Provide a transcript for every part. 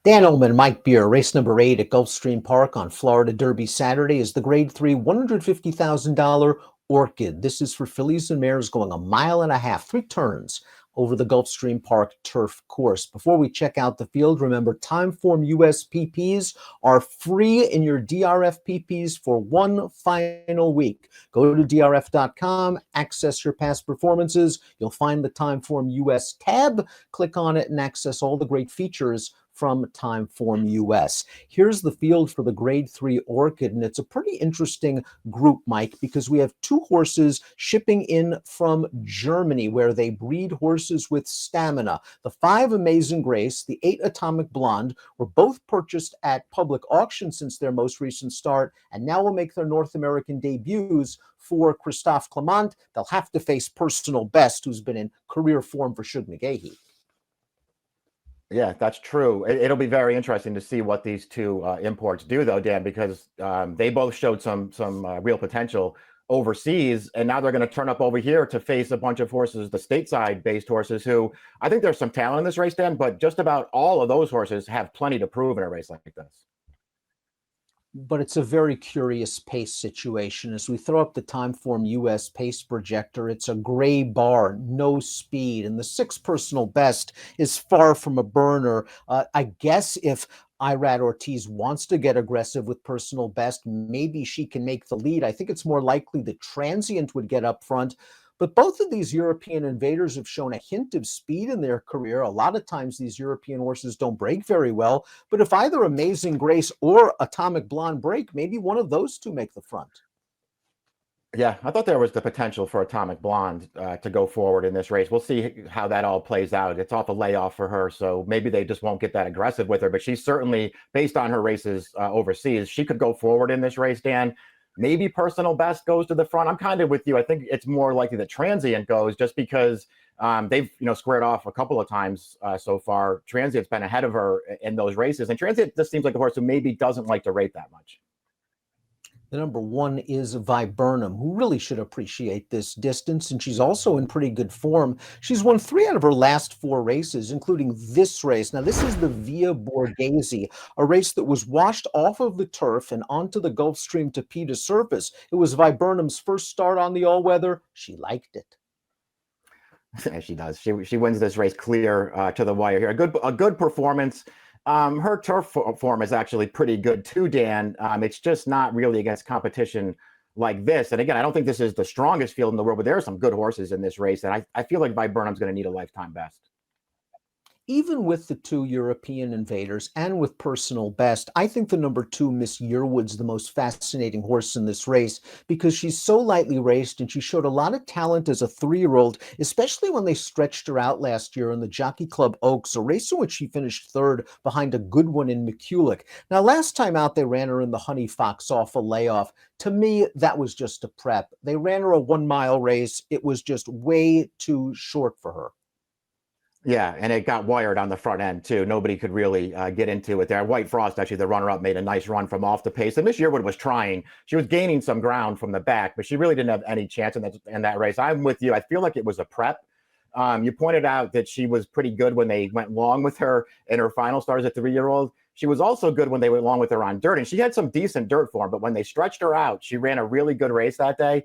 Dan Illman, Mike Beer, race number 8 at Gulfstream Park on Florida Derby Saturday is the Grade 3 $150,000 Orchid. This is for fillies and mares going a mile and a half, 3 turns over the Gulfstream Park turf course. Before we check out the field, remember Timeform US PPs are free in your DRFPPs for one final week. Go to DRF.com, access your past performances. You'll find the Timeform US tab. Click on it and access all the great features from Timeform US. Here's the field for the Grade 3 Orchid, and it's a pretty interesting group, Mike, because we have 2 horses shipping in from Germany, where they breed horses with stamina. The 5 Amazing Grace, the 8 Atomic Blonde, were both purchased at public auction since their most recent start, and now will make their North American debuts for Christophe Clement. They'll have to face Personal Best, who's been in career form for Shug McGahee. Yeah, that's true. It'll be very interesting to see what these 2 imports do, though, Dan, because they both showed some real potential overseas, and now they're going to turn up over here to face a bunch of horses, the stateside-based horses, who I think there's some talent in this race, Dan, but just about all of those horses have plenty to prove in a race like this. But it's a very curious pace situation. As we throw up the Timeform US pace projector, it's a gray bar, no speed, and the 6 Personal Best is far from a burner. I guess if Irad Ortiz wants to get aggressive with Personal Best, maybe she can make the lead. I think it's more likely the Transient would get up front. But both of these European invaders have shown a hint of speed in their career. A lot of times these European horses don't break very well. But if either Amazing Grace or Atomic Blonde break, maybe one of those 2 make the front. Yeah, I thought there was the potential for Atomic Blonde to go forward in this race. We'll see how that all plays out. It's off a layoff for her, so maybe they just won't get that aggressive with her. But she's certainly, based on her races overseas, she could go forward in this race, Dan. Maybe Personal Best goes to the front. I'm kind of with you. I think it's more likely that Transient goes, just because they've squared off a couple of times so far. Transient's been ahead of her in those races, and Transient just seems like a horse who maybe doesn't like to rate that much. The number 1 is Viburnum, who really should appreciate this distance, and she's also in pretty good form. She's won 3 out of her last 4 races, including this race. Now, this is the Via Borghese, a race that was washed off of the turf and onto the Gulfstream Tapeta surface. It was Viburnum's first start on the all-weather. She liked it. Yeah, she does. She wins this race clear to the wire here. A good performance. Her turf form is actually pretty good too, Dan. It's just not really against competition like this. And again, I don't think this is the strongest field in the world, but there are some good horses in this race. And I feel like Viburnum's going to need a lifetime best. Even with the 2 European invaders and with Personal Best, I think the number 2, Miss Yearwood's the most fascinating horse in this race because she's so lightly raced and she showed a lot of talent as a 3-year-old, especially when they stretched her out last year in the Jockey Club Oaks, a race in which she finished 3rd behind a good one in McCulloch. Now, last time out, they ran her in the Honey Fox off a layoff. To me, that was just a prep. They ran her a 1-mile race. It was just way too short for her. Yeah, and it got wired on the front end, too. Nobody could really get into it there. White Frost, actually, the runner-up, made a nice run from off the pace. And Miss Yearwood was trying. She was gaining some ground from the back, but she really didn't have any chance in that race. I'm with you. I feel like it was a prep. You pointed out that she was pretty good when they went long with her in her final start as a 3-year-old. She was also good when they went long with her on dirt, and she had some decent dirt form. But when they stretched her out, she ran a really good race that day.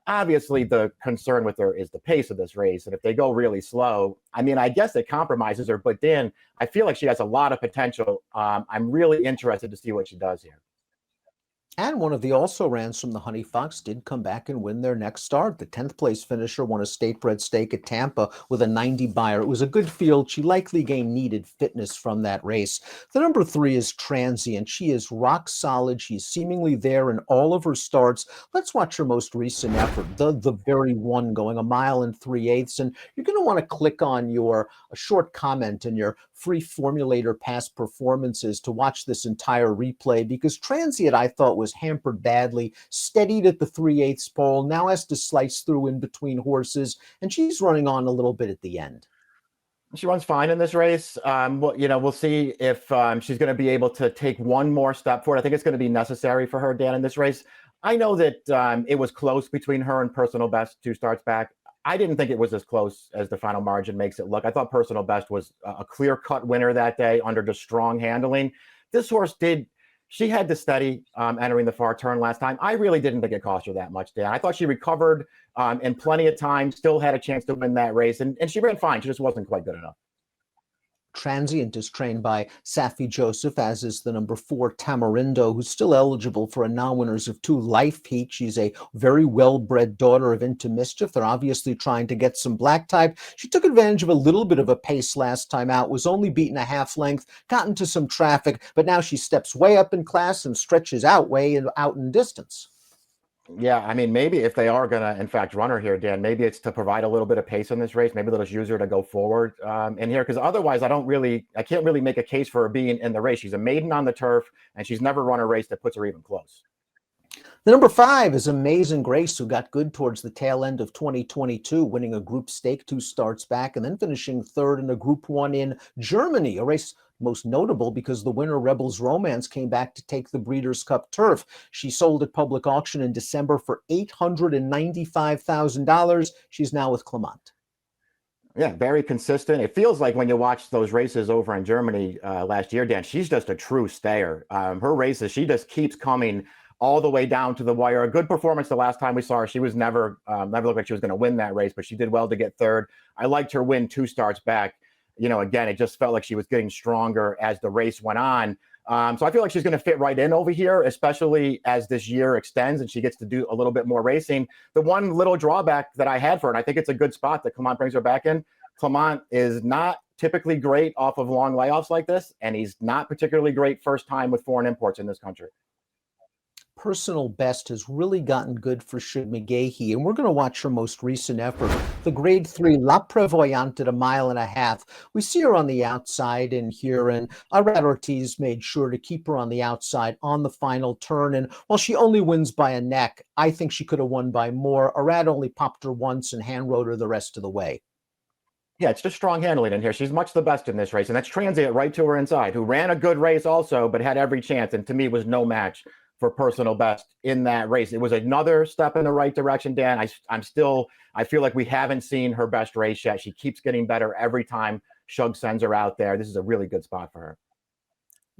Obviously, the concern with her is the pace of this race. And if they go really slow, I mean, I guess it compromises her. But Dan, I feel like she has a lot of potential. I'm really interested to see what she does here. And one of the also-rans from the Honey Fox did come back and win their next start. The 10th place finisher won a state-bred stake at Tampa with a 90 buyer. It was a good field. She likely gained needed fitness from that race. The number 3 is Transient. She is rock solid. She's seemingly there in all of her starts. Let's watch her most recent effort, the very one, going a mile and 3/8. And you're going to want to click on your short comment in your free formulator past performances to watch this entire replay, because Transient, I thought, was hampered badly, steadied at the 3/8 pole, now has to slice through in between horses, and she's running on a little bit at the end. She runs fine in this race. We'll see if she's going to be able to take one more step forward. I think it's going to be necessary for her, Dan, in this race. I know that it was close between her and Personal Best 2 starts back. I didn't think it was as close as the final margin makes it look. I thought Personal Best was a clear-cut winner that day under just strong handling. This horse did, she had the steady entering the far turn last time. I really didn't think it cost her that much, Dan. I thought she recovered in plenty of time, still had a chance to win that race, and she ran fine. She just wasn't quite good enough. Transient is trained by Safi Joseph, as is the number 4 Tamarindo, who's still eligible for a non-winners of 2 life heat. She's a very well-bred daughter of Into Mischief. They're obviously trying to get some black type. She took advantage of a little bit of a pace last time out, was only beaten a half length, got into some traffic, but now she steps way up in class and stretches out in distance. Yeah, I mean, maybe if they are going to, in fact, run her here, Dan, maybe it's to provide a little bit of pace in this race. Maybe they'll just use her to go forward in here, because otherwise I can't really make a case for her being in the race. She's a maiden on the turf, and she's never run a race that puts her even close. The number 5 is Amazing Grace, who got good towards the tail end of 2022, winning a group stake 2 starts back and then finishing 3rd in a Group 1 in Germany, a race most notable because the winner, Rebels Romance, came back to take the Breeders' Cup turf. She sold at public auction in December for $895,000. She's now with Clement. Yeah, very consistent. It feels like when you watch those races over in Germany last year, Dan, she's just a true stayer. Her races, she just keeps coming all the way down to the wire. A good performance the last time we saw her. She was never looked like she was going to win that race, but she did well to get 3rd. I liked her win 2 starts back. You know, again, it just felt like she was getting stronger as the race went on. So I feel like she's going to fit right in over here, especially as this year extends and she gets to do a little bit more racing. The one little drawback that I had for her, and I think it's a good spot that Clement brings her back in, Clement is not typically great off of long layoffs like this, and he's not particularly great first time with foreign imports in this country. Personal Best has really gotten good for Shug McGahee, and we're going to watch her most recent effort, the Grade 3 La Prevoyante at 1.5 miles. We see her on the outside in here, and Arad Ortiz made sure to keep her on the outside on the final turn, and while she only wins by a neck, I think she could have won by more. Arad only popped her once and hand rode her the rest of the way. Yeah, it's just strong handling in here. She's much the best in this race, and that's Transient right to her inside, who ran a good race also, but had every chance, and to me was no match for Personal Best in that race. It was another step in the right direction, Dan. I feel like we haven't seen her best race yet. She keeps getting better every time Shug sends her out there. This is a really good spot for her.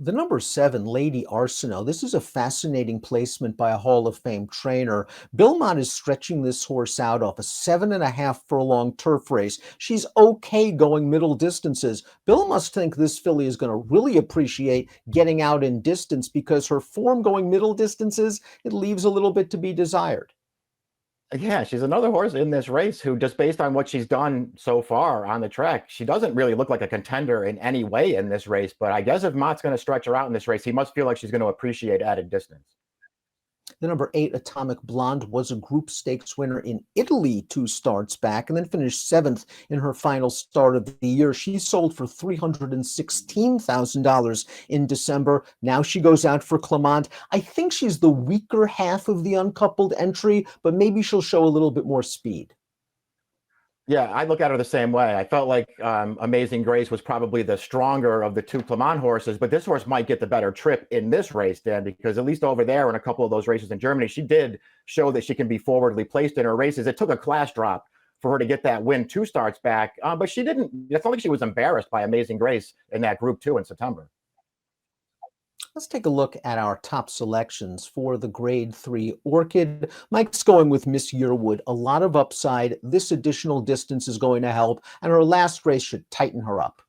The number 7, Lady Arsenault. This is a fascinating placement by a Hall of Fame trainer. Illman is stretching this horse out off a 7.5 furlong turf race. She's okay going middle distances. Bill must think this filly is going to really appreciate getting out in distance because her form going middle distances, it leaves a little bit to be desired. Yeah, she's another horse in this race who, just based on what she's done so far on the track, she doesn't really look like a contender in any way in this race. But I guess if Mott's going to stretch her out in this race, he must feel like she's going to appreciate added distance. The number 8, Atomic Blonde, was a group stakes winner in Italy 2 starts back and then finished 7th in her final start of the year. She sold for $316,000 in December. Now she goes out for Clement. I think she's the weaker half of the uncoupled entry, but maybe she'll show a little bit more speed. Yeah, I look at her the same way. I felt like Amazing Grace was probably the stronger of the 2 Clement horses, but this horse might get the better trip in this race, Dan, because at least over there in a couple of those races in Germany, she did show that she can be forwardly placed in her races. It took a class drop for her to get that win 2 starts back, but she didn't. It's not like she was embarrassed by Amazing Grace in that Group 2 in September. Let's take a look at our top selections for the Grade 3 Orchid. Mike's going with Miss Yearwood. A lot of upside. This additional distance is going to help, and her last race should tighten her up.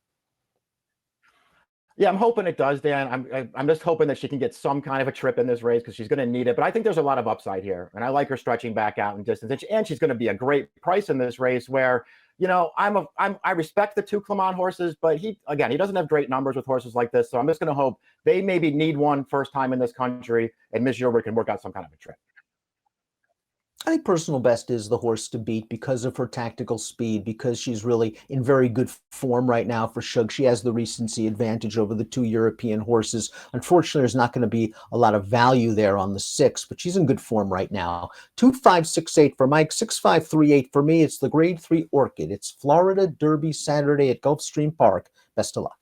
Yeah, I'm hoping it does, Dan. I'm just hoping that she can get some kind of a trip in this race because she's going to need it. But I think there's a lot of upside here, and I like her stretching back out in distance. And she's going to be a great price in this race where, you know, I respect the 2 Clement horses, but he doesn't have great numbers with horses like this. So I'm just going to hope they maybe need one first time in this country, and Miss Yearwood can work out some kind of a trip. I think Personal Best is the horse to beat because of her tactical speed, because she's really in very good form right now for Shug. She has the recency advantage over the 2 European horses. Unfortunately, there's not going to be a lot of value there on the 6, but she's in good form right now. 2568 for Mike, 6538 for me. It's the Grade 3 Orchid. It's Florida Derby Saturday at Gulfstream Park. Best of luck.